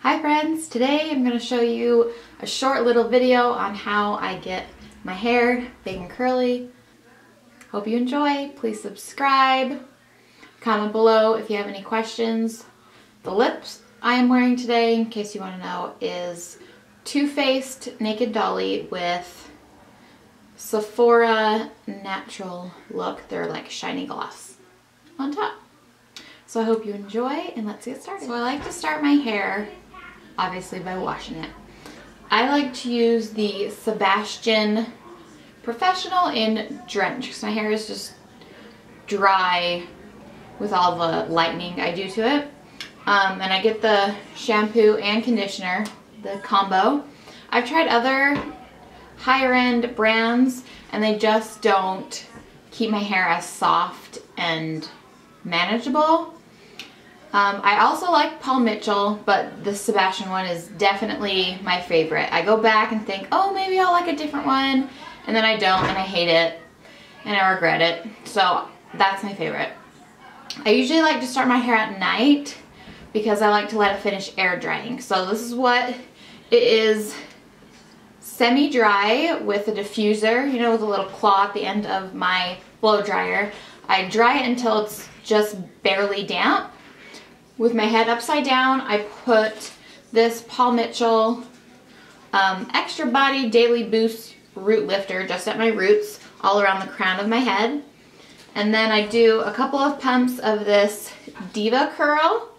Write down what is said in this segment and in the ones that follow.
Hi friends, today I'm going to show you a short little video on how I get my hair big and curly. Hope you enjoy. Please subscribe. Comment below if you have any questions. The lips I am wearing today, in case you want to know, is Too Faced Naked Dolly with Sephora Natural Look. They're like shiny gloss on top. So I hope you enjoy and let's get started. So I like to start my hair obviously by washing it. I like to use the Sebastian Professional in Drench because my hair is just dry with all the lightening I do to it. And I get the shampoo and conditioner, the combo. I've tried other higher end brands and they just don't keep my hair as soft and manageable. I also like Paul Mitchell, but the Sebastian one is definitely my favorite. I go back and think, oh, maybe I'll like a different one, and then I don't, and I hate it, and I regret it. So that's my favorite. I usually like to start my hair at night because I like to let it finish air drying. So this is what it is, semi-dry with a diffuser, you know, with a little claw at the end of my blow dryer. I dry it until it's just barely damp. With my head upside down, I put this Paul Mitchell Extra Body Daily Boost Root Lifter just at my roots, all around the crown of my head. And then I do a couple of pumps of this Diva Curl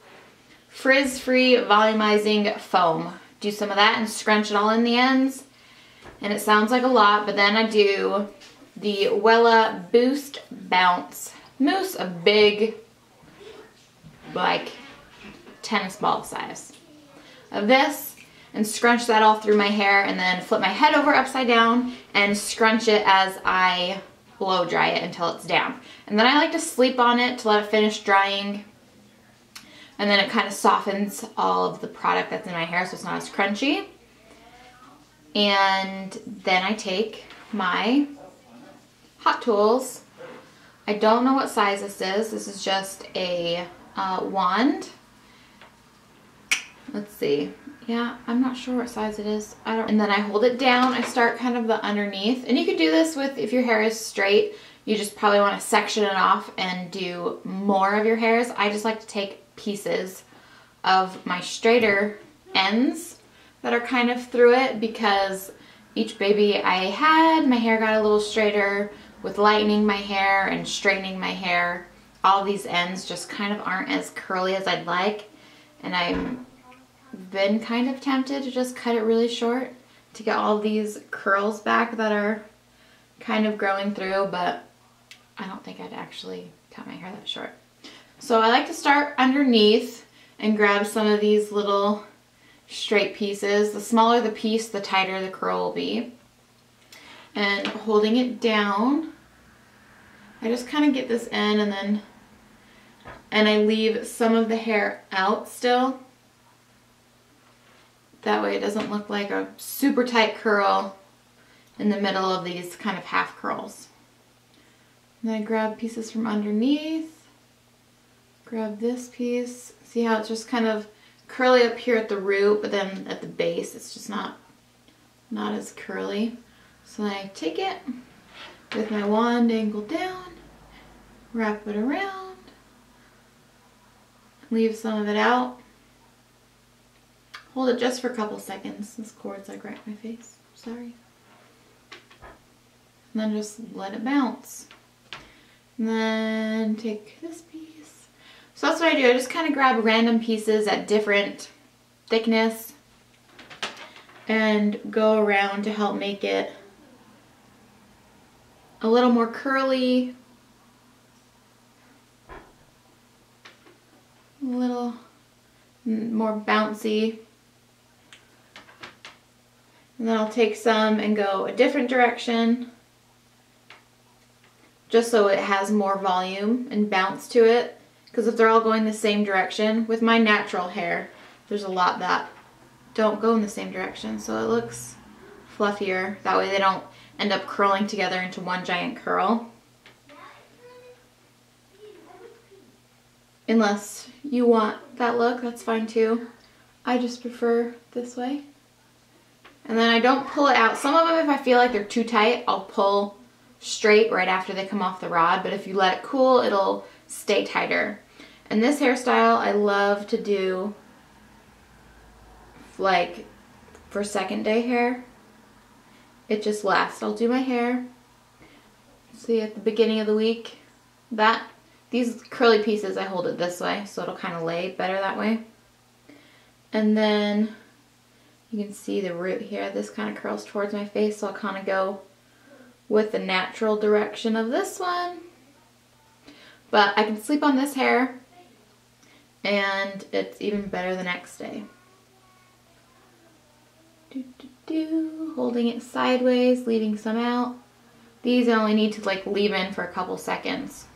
Frizz-Free Volumizing Foam. Do some of that and scrunch it all in the ends. And it sounds like a lot, but then I do the Wella Boost Bounce Mousse, a big, like, tennis ball size of this, and scrunch that all through my hair, and then flip my head over upside down and scrunch it as I blow dry it until it's down. And then I like to sleep on it to let it finish drying, and then it kind of softens all of the product that's in my hair so it's not as crunchy. And then I take my Hot Tools. I don't know what size this is. This is just a wand. Let's see. Yeah, I'm not sure what size it is. And then I hold it down. I start kind of the underneath. And you could do this with, if your hair is straight, you just probably want to section it off and do more of your hairs. I just like to take pieces of my straighter ends that are kind of through it, because each baby I had, my hair got a little straighter with lightening my hair and straightening my hair. All these ends just kind of aren't as curly as I'd like, and I've been kind of tempted to just cut it really short to get all these curls back that are kind of growing through, but I don't think I'd actually cut my hair that short. So I like to start underneath and grab some of these little straight pieces. The smaller the piece, the tighter the curl will be. And holding it down, I just kind of get this in, and I leave some of the hair out still. That way it doesn't look like a super tight curl in the middle of these kind of half curls. And then I grab pieces from underneath, grab this piece. See how it's just kind of curly up here at the root, but then at the base it's just not as curly. So then I take it with my wand angled down, wrap it around, leave some of it out. Hold it just for a couple seconds. This cord's like right in my face. Sorry. And then just let it bounce. And then take this piece. So that's what I do. I just kind of grab random pieces at different thickness and go around to help make it a little more curly, a little more bouncy. And then I'll take some and go a different direction, just so it has more volume and bounce to it. Because if they're all going the same direction, with my natural hair, there's a lot that don't go in the same direction, so it looks fluffier. That way they don't end up curling together into one giant curl. Unless you want that look, that's fine too. I just prefer this way. And then I don't pull it out. Some of them, if I feel like they're too tight, I'll pull straight right after they come off the rod. But if you let it cool, it'll stay tighter. And this hairstyle I love to do like for second day hair. It just lasts. I'll do my hair. See, at the beginning of the week, these curly pieces, I hold it this way, so it'll kind of lay better that way. And then you can see the root here. This kind of curls towards my face, so I'll kind of go with the natural direction of this one. But I can sleep on this hair, and it's even better the next day. Holding it sideways, leaving some out. These I only need to like leave in for a couple seconds.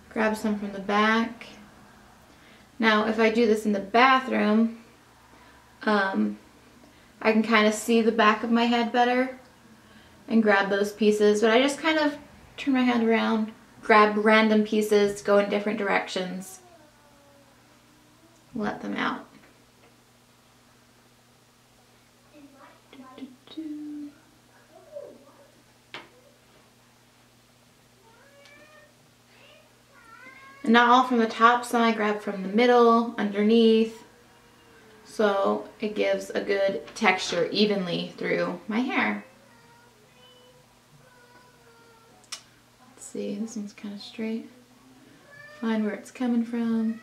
Grab some from the back. Now if I do this in the bathroom, I can kind of see the back of my head better and grab those pieces, but I just kind of turn my head around, grab random pieces, go in different directions, let them out. And not all from the top, some I grab from the middle, underneath, so it gives a good texture evenly through my hair. Let's see, this one's kind of straight. Find where it's coming from.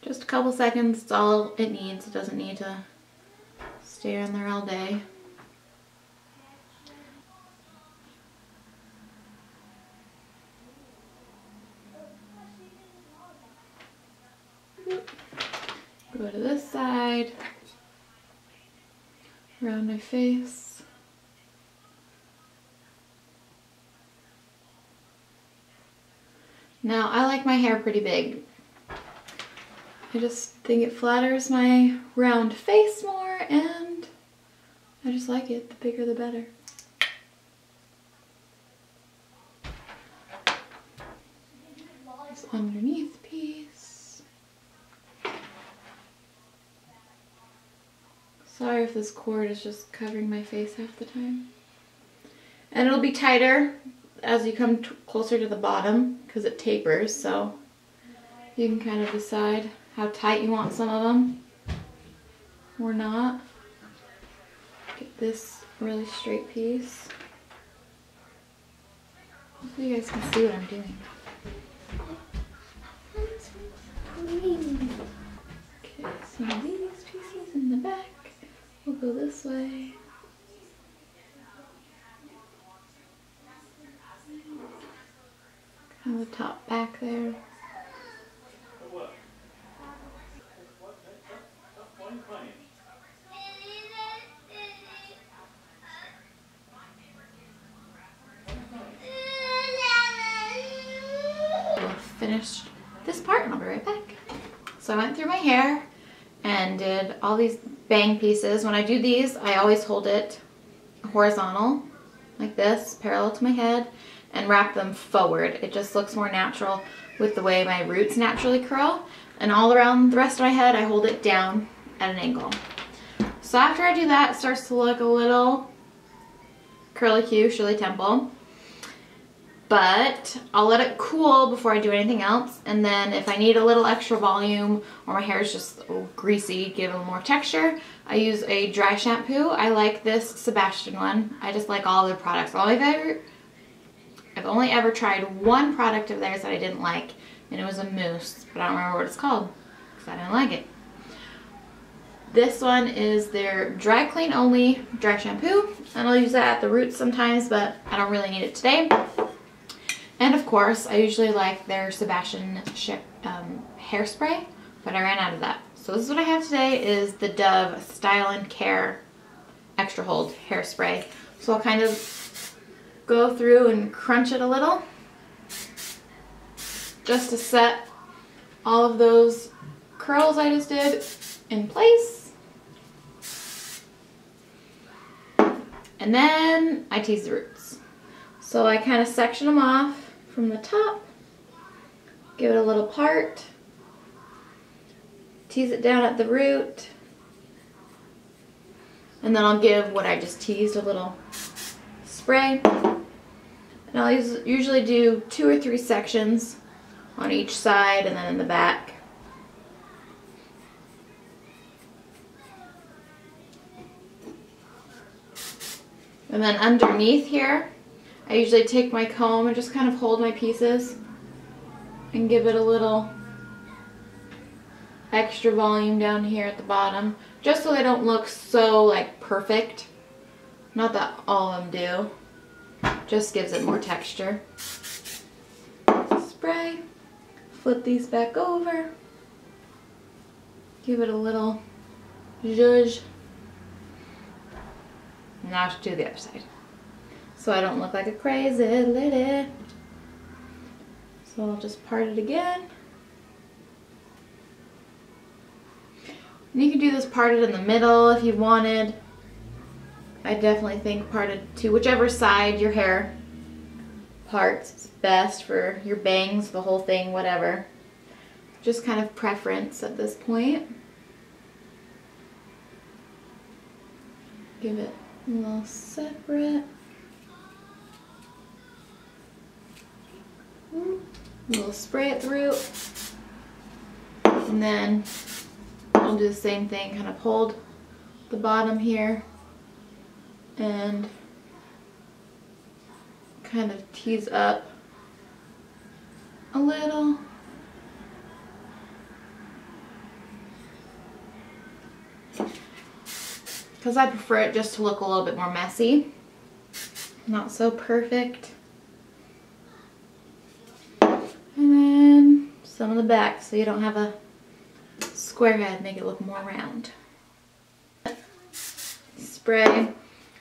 Just a couple seconds, it's all it needs. It doesn't need to stay on there all day. Go to this side, around my face. Now I like my hair pretty big. I just think it flatters my round face more, and I just like it. The bigger the better. This underneath piece. Sorry if this cord is just covering my face half the time. And it'll be tighter as you come closer to the bottom because it tapers, so you can kind of decide how tight you want some of them or not. Get this really straight piece so you guys can see what I'm doing. Okay, some of these pieces in the back. We'll go this way. Kind of the top back there. Finished this part and I'll be right back. So I went through my hair and did all these bang pieces. When I do these, I always hold it horizontal like this, parallel to my head, and wrap them forward. It just looks more natural with the way my roots naturally curl. And all around the rest of my head, I hold it down at an angle. So after I do that, it starts to look a little curlicue, Shirley Temple. But I'll let it cool before I do anything else, and then if I need a little extra volume or my hair is just a little greasy, give it a little more texture, I use a dry shampoo. I like this Sebastian one. I just like all their products. I've only ever tried one product of theirs that I didn't like, and it was a mousse, but I don't remember what it's called because I didn't like it. This one is their dry clean only dry shampoo, and I'll use that at the roots sometimes, but I don't really need it today. And of course, I usually like their Sebastian hairspray, but I ran out of that. So this is what I have today, is the Dove Style and Care Extra Hold Hairspray. So I'll kind of go through and crunch it a little, just to set all of those curls I just did in place. And then I tease the roots. So I kind of section them off from the top, give it a little part, tease it down at the root, and then I'll give what I just teased a little spray. And I'll usually do 2 or 3 sections on each side and then in the back. And then underneath here, I usually take my comb and just kind of hold my pieces and give it a little extra volume down here at the bottom, just so they don't look so like perfect. Not that all of them do, just gives it more texture. Spray, flip these back over, give it a little zhuzh. Now to do the other side, so I don't look like a crazy lady. So I'll just part it again. And you can do this parted in the middle if you wanted. I definitely think parted to whichever side your hair parts is best for your bangs, the whole thing, whatever. Just kind of preference at this point. Give it a little separate. A little spray at the root. And then I'll do the same thing, kind of hold the bottom here and kind of tease up a little. Because I prefer it just to look a little bit more messy, not so perfect. And then some of the back so you don't have a square head, make it look more round. Spray.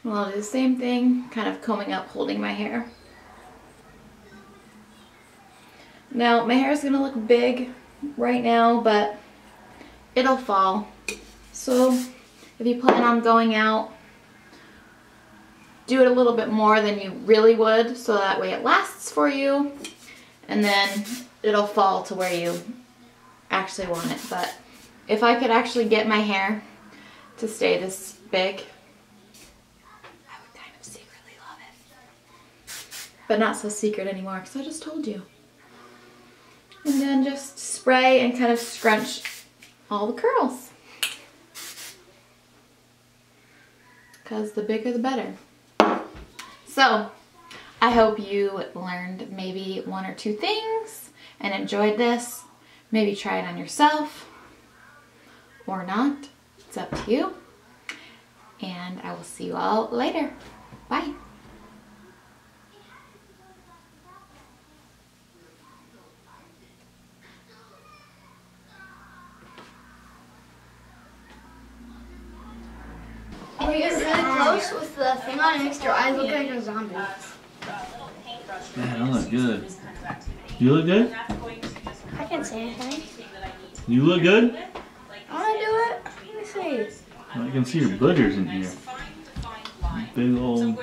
Well, I'll do the same thing, kind of combing up, holding my hair. Now, my hair is going to look big right now, but it'll fall. So, if you plan on going out, do it a little bit more than you really would, so that way it lasts for you, and then it'll fall to where you actually want it. But if I could actually get my hair to stay this big, I would kind of secretly love it. But not so secret anymore, because I just told you. And then just spray and kind of scrunch all the curls. Because the bigger the better. So, I hope you learned maybe 1 or 2 things and enjoyed this. Maybe try it on yourself or not. It's up to you. And I will see you all later. Bye. If you get really close with the thing on, it makes your eyes look like a zombie. Man, I look good. You look good? I can't say anything. You look good? I want to do it. Let me see. I can see your boogers in here. Big old